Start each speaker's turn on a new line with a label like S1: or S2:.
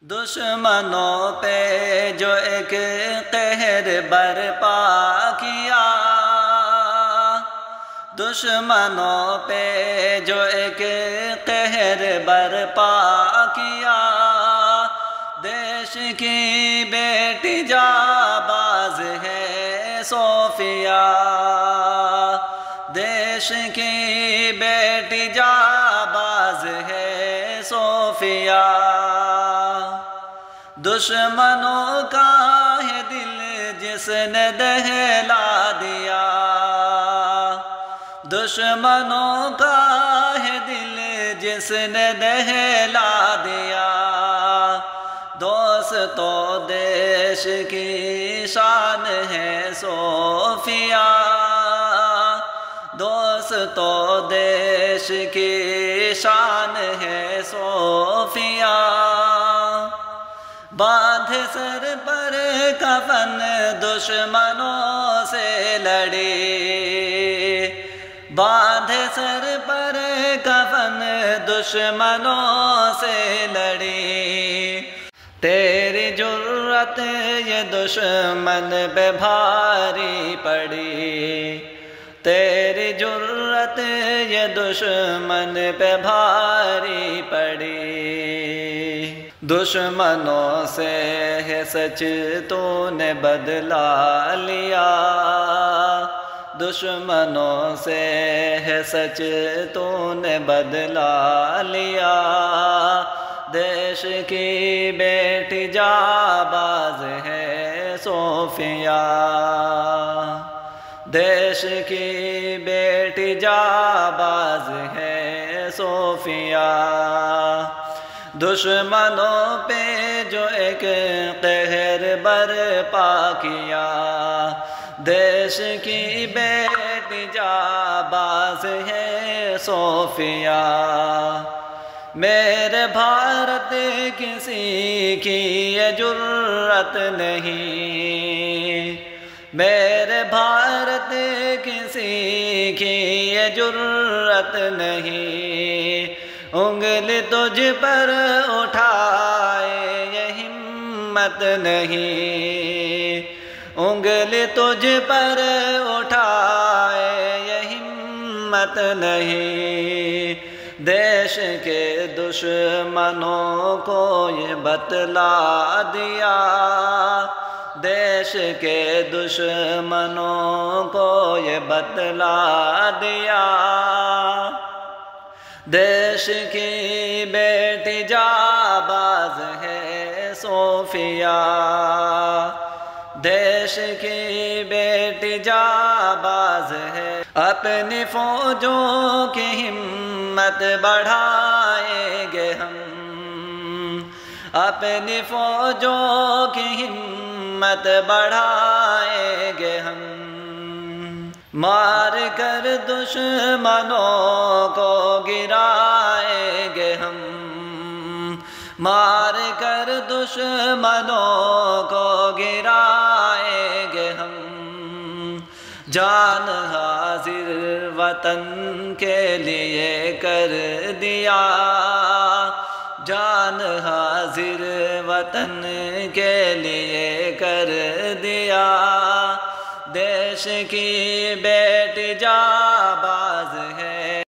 S1: دشمنوں پہ جو ایک قہر برپا کیا، دشمنوں پہ جو ایک قہر برپا کیا، دیش کی بیٹی جانباز ہے صوفیہ، دیش کی بیٹی جانباز ہے صوفیہ، دشمنوں کا ہے دل جس نے دہلا دیا، دشمنوں کا ہے دل جس نے دہلا دیا، دوستو دیش کی شان ہے صوفیہ، دوستو دیش کی شان ہے صوفیہ، باندھے سر پر کفن دشمنوں سے لڑی، باندھے سر پر کفن دشمنوں سے لڑی، تیری جرت یہ دشمن پہ بھاری پڑی، تیری جرت یہ دشمن پہ بھاری پڑی، دشمنوں سے ہے سچ تو نے بدلا لیا، دشمنوں سے ہے سچ تو نے بدلا لیا، دیش کی بیٹی جانباز ہے صوفیہ، دیش کی بیٹی جانباز ہے صوفیہ، دشمنوں پہ جو ایک قہر برپا کیا، دیش کی بیٹی جانباز ہے صوفیہ، میرے بھارت کسی کی یہ جرت نہیں، میرے بھارت کسی کی یہ جرت نہیں، انگلی تجھ پر اٹھائے یہ ہمت نہیں، انگلی تجھ پر اٹھائے یہ ہمت نہیں، دیش کے دشمنوں کو یہ بتلا دیا، دیش کے دشمنوں کو یہ بتلا دیا، دیش کی بیٹی جانباز ہے صوفیہ، دیش کی بیٹی جانباز ہے، اپنی فوجوں کی ہمت بڑھائیں گے ہم، اپنی فوجوں کی ہمت بڑھائیں گے ہم، مار کر دشمنوں کو گرائیں گے ہم، مار کر دشمنوں کو گرائیں گے ہم، جان حاضر وطن کے لیے کر دیا، جان حاضر وطن کے لیے کر دیا، دیش کی بیٹی جان